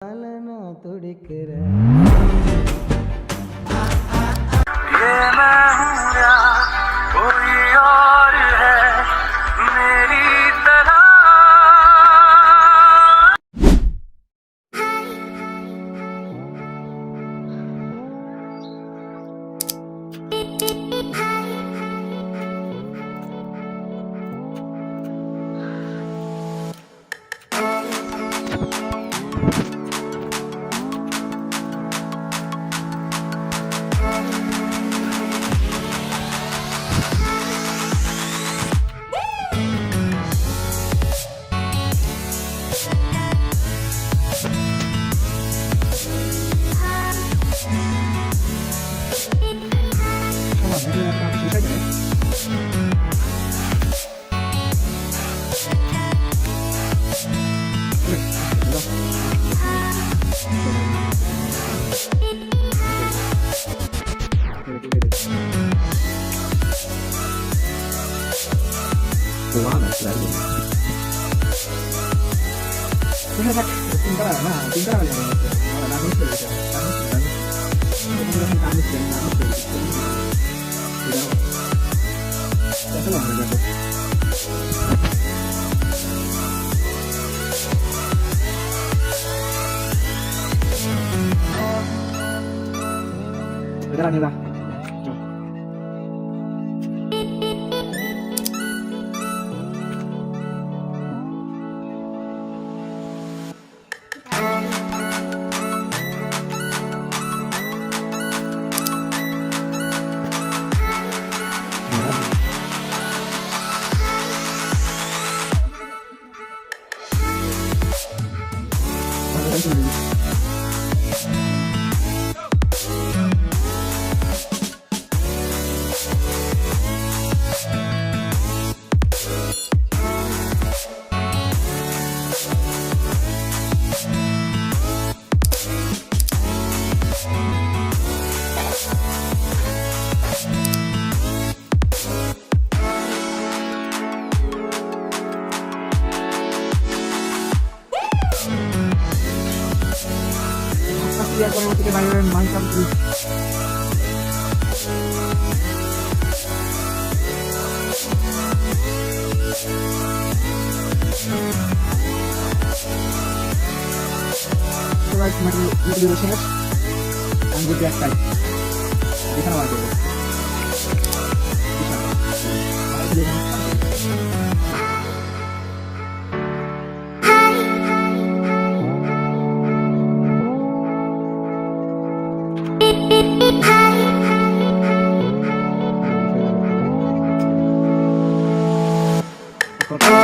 நான் துடிக்கிற ये मैं हूँ या कोई और है मेरी तरह SOHAN selalu pintar pintar ya langsung saja langsung kami sedang langsung sudah senang saja beneran nih lah biar kalau kita bayar mantap tuh. Coba cuma dulu share, lanjut biarkan. Di sana aja. Bisa.